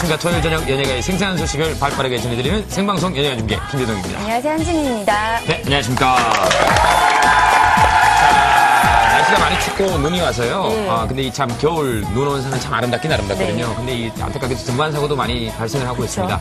안녕하십니까. 토요일 저녁 연예가의 생생한 소식을 발빠르게 전해드리는 생방송 연예가 중계 김대동입니다. 안녕하세요. 한진희입니다. 네, 안녕하십니까. 날씨가 많이 춥고 눈이 와서요. 근데 이 참 겨울 눈 오는 산은 참 아름답긴 아름답거든요. 네. 근데 이 안타깝게도 등반 사고도 많이 발생을 하고 그렇죠. 있습니다.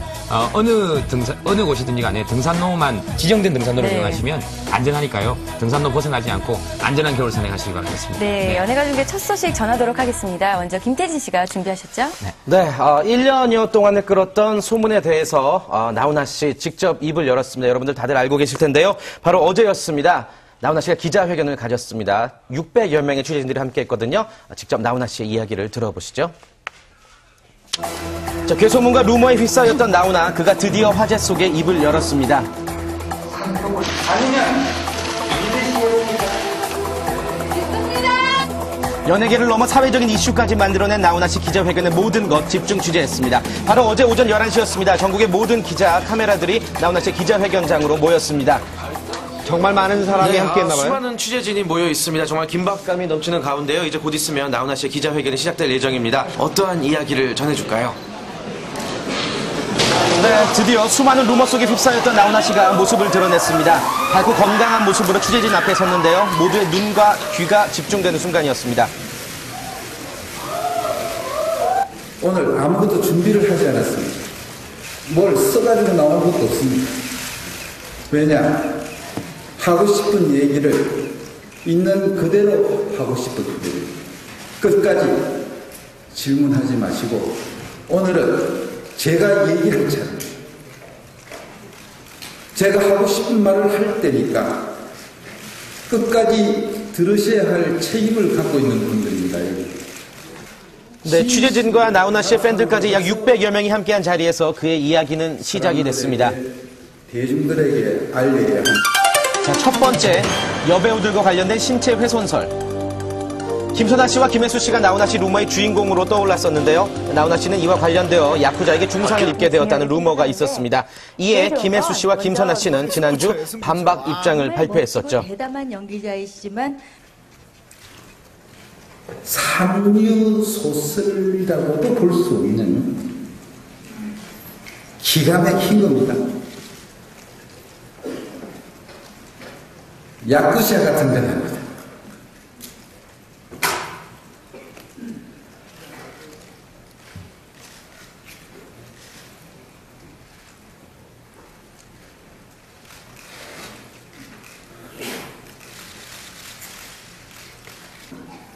어느 곳이든지 간에 등산로만 지정된 등산로를 네. 이용하시면 안전하니까요. 등산로 벗어나지 않고 안전한 겨울 산행하시기 바라겠습니다. 네, 연예가 중계 첫 소식 전하도록 하겠습니다. 먼저 김태진 씨가 준비하셨죠? 네, 1년여 동안을 끌었던 소문에 대해서 나훈아 씨 직접 입을 열었습니다. 여러분들 다들 알고 계실 텐데요. 바로 어제였습니다. 나훈아 씨가 기자회견을 가졌습니다. 600여 명의 취재진들이 함께했거든요. 직접 나훈아 씨의 이야기를 들어보시죠. 자, 괴소문과 루머에 휩싸였던 나훈아, 그가 드디어 화제 속에 입을 열었습니다. 연예계를 넘어 사회적인 이슈까지 만들어낸 나훈아 씨 기자회견의 모든 것 집중 취재했습니다. 바로 어제 오전 11시였습니다. 전국의 모든 기자, 카메라들이 나훈아 씨 기자회견장으로 모였습니다. 정말 많은 사람이 함께했나봐요. 수많은 취재진이 모여 있습니다. 정말 긴박감이 넘치는 가운데요. 이제 곧 있으면 나훈아 씨의 기자회견이 시작될 예정입니다. 어떠한 이야기를 전해줄까요? 네, 드디어 수많은 루머 속에 휩싸였던 나훈아 씨가 모습을 드러냈습니다. 밝고 건강한 모습으로 취재진 앞에 섰는데요. 모두의 눈과 귀가 집중되는 순간이었습니다. 오늘 아무것도 준비를 하지 않았습니다. 뭘 써가지고 나온 것도 없습니다. 왜냐? 하고 싶은 얘기를 있는 그대로 하고 싶은 그대로 끝까지 질문하지 마시고 오늘은 제가 얘기할 차례, 제가 하고 싶은 말을 할 때니까 끝까지 들으셔야 할 책임을 갖고 있는 분들입니다. 여기. 네, 취재진과 나훈아 씨의 팬들까지 약 600여 명이 함께한 자리에서 그의 이야기는 시작이 됐습니다. 대중들에게 알려야 합니다. 자, 첫 번째, 여배우들과 관련된 신체 훼손설. 김선아 씨와 김혜수 씨가 나훈아 씨 루머의 주인공으로 떠올랐었는데요. 나훈아 씨는 이와 관련되어 야쿠자에게 중상을 입게 되었다는 루머가 있었습니다. 이에 김혜수 씨와 김선아 씨는 지난주 반박 입장을 발표했었죠. 대담한 연기자이시지만 삼류소설이라고도 볼 수 있는 기가 막힌 겁니다. 야쿠자 같은 데는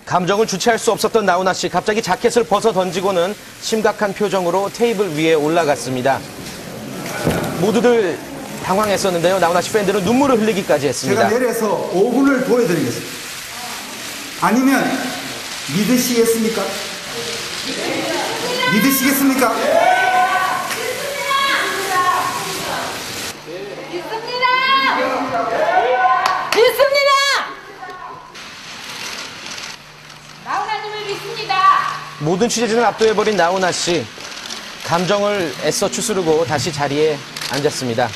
감정을 주체할 수 없었던 나훈아 씨, 갑자기 자켓을 벗어 던지고는 심각한 표정으로 테이블 위에 올라갔습니다. 모두들 당황했었는데요. 나훈아 씨 팬들은 눈물을 흘리기까지 했습니다. 제가 내려서 5분을 보여드리겠습니다. 아니면 믿으시겠습니까? 믿으시겠습니까? 믿습니다. 나훈아님을 믿습니다. 모든 취재진을 압도해버린 나훈아 씨, 감정을 애써 추스르고 다시 자리에 앉았습니다.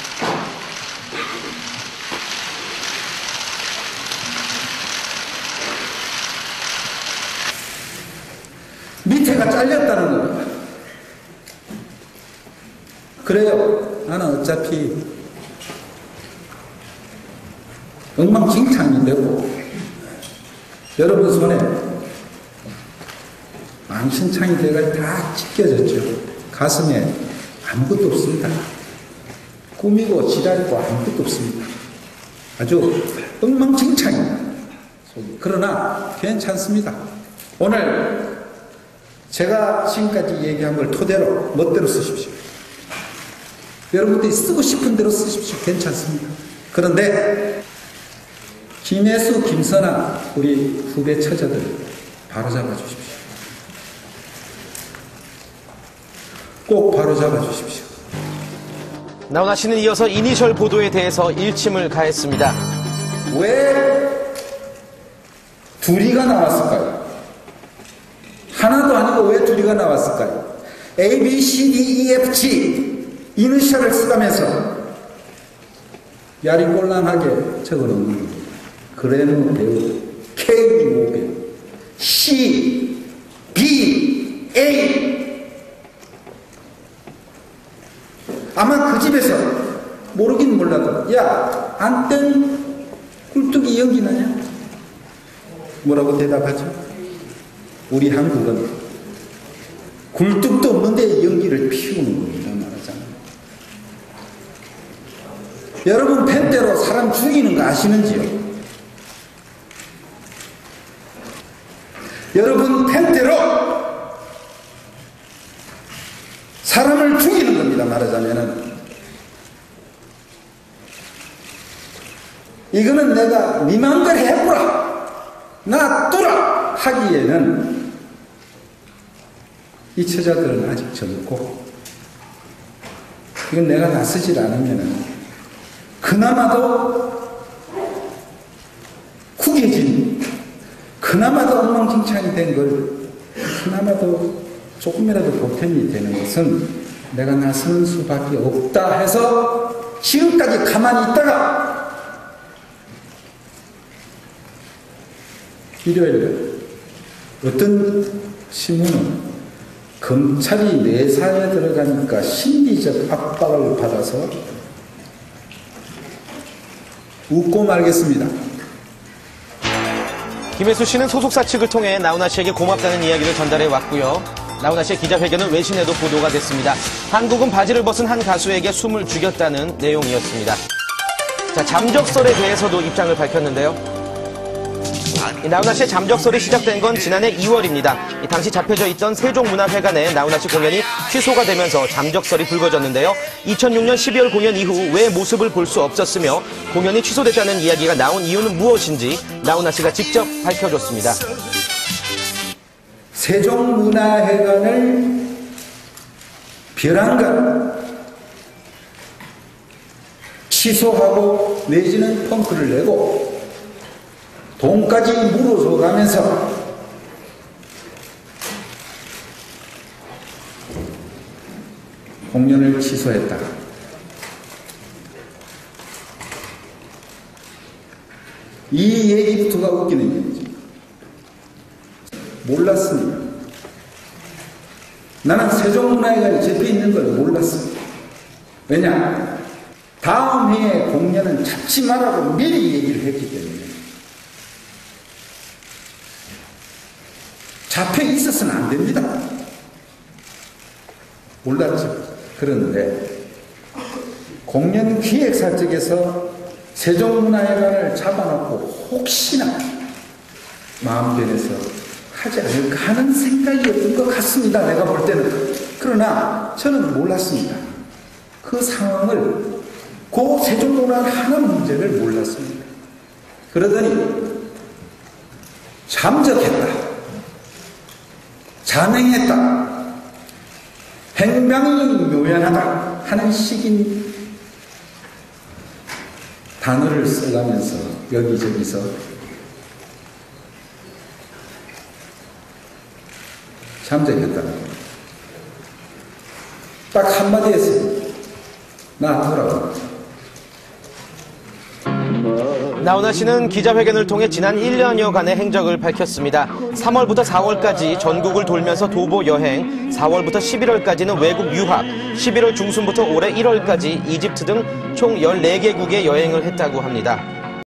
밑에가 잘렸다는 겁니다. 그래요. 나는 어차피 엉망진창이 되고 여러분 손에 망신창이 돼가 다 찢겨졌죠. 가슴에 아무것도 없습니다. 꾸미고 지랄이고 아무것도 없습니다. 아주 엉망진창입니다. 그러나 괜찮습니다. 오늘 제가 지금까지 얘기한 걸 토대로 멋대로 쓰십시오. 여러분들이 쓰고 싶은 대로 쓰십시오. 괜찮습니다. 그런데 김혜수, 김선아 우리 후배 처자들 바로잡아 주십시오. 꼭 바로잡아 주십시오. 나훈아 씨는 이어서 이니셜 보도에 대해서 일침을 가했습니다. 왜 둘이가 나왔을까요? 하나도 아니고 왜 둘이가 나왔을까요? A, B, C, D, E, F, G 이니셜을 쓰다면서 야리꼴랑하게 적어놓는 겁니다. 그래는 배우, K, 배우, C, B, A 야, 안 뗀 굴뚝이 연기 나냐? 뭐라고 대답하죠? 우리 한국은 굴뚝도 없는데 연기를 피우는 겁니다. 말하자면. 여러분 펜대로 사람 죽이는 거 아시는지요? 여러분 펜대로 사람을 죽이는 겁니다. 말하자면은. 이거는 내가 네 맘대로 해보라, 놔두라 하기에는 이 처자들은 아직 젊고, 이건 내가 나서질 않으면은 그나마도 구겨진, 그나마도 엉망진창이 된 걸 그나마도 조금이라도 보탬이 되는 것은 내가 나서는 수밖에 없다 해서 지금까지 가만히 있다가 일요일 어떤 신문은 검찰이 내사에 들어가니까 심리적 압박을 받아서 웃고 말겠습니다. 김혜수 씨는 소속사 측을 통해 나훈아 씨에게 고맙다는 이야기를 전달해 왔고요. 나훈아 씨의 기자회견은 외신에도 보도가 됐습니다. 한국은 바지를 벗은 한 가수에게 숨을 죽였다는 내용이었습니다. 자, 잠적설에 대해서도 입장을 밝혔는데요. 나훈아 씨의 잠적설이 시작된 건 지난해 2월입니다. 당시 잡혀져 있던 세종문화회관에 나훈아 씨 공연이 취소가 되면서 잠적설이 불거졌는데요. 2006년 12월 공연 이후 왜 모습을 볼 수 없었으며 공연이 취소됐다는 이야기가 나온 이유는 무엇인지 나훈아 씨가 직접 밝혀줬습니다. 세종문화회관을 벼랑간 취소하고 내지는 펑크를 내고 돈까지 물어줘 가면서 공연을 취소했다. 이 얘기부터가 웃기는 얘기죠. 몰랐습니다. 나는 세종문화회관이 제대로 있는 걸 몰랐습니다. 왜냐? 다음 해에 공연은 잡지 말라고 미리 얘기를 했기 때문에. 잡혀 있어서는 안 됩니다. 몰랐죠. 그런데 공연 기획사 측에서 세종문화회관을 잡아놓고 혹시나 마음 변해서 하지 않을까 하는 생각이었던 것 같습니다. 내가 볼 때는. 그러나 저는 몰랐습니다. 그 상황을, 그 세종문화회관 하나 문제를 몰랐습니다. 그러더니 잠적했다, 잔행했다, 행방이 묘연하다 하는 식인 단어를 써가면서 여기저기서 잠적했다는 겁니다. 딱 한마디 했습니다. 놔두라고. 나훈아 씨는 기자회견을 통해 지난 1년여간의 행적을 밝혔습니다. 3월부터 4월까지 전국을 돌면서 도보 여행, 4월부터 11월까지는 외국 유학, 11월 중순부터 올해 1월까지 이집트 등 총 14개국에 여행을 했다고 합니다.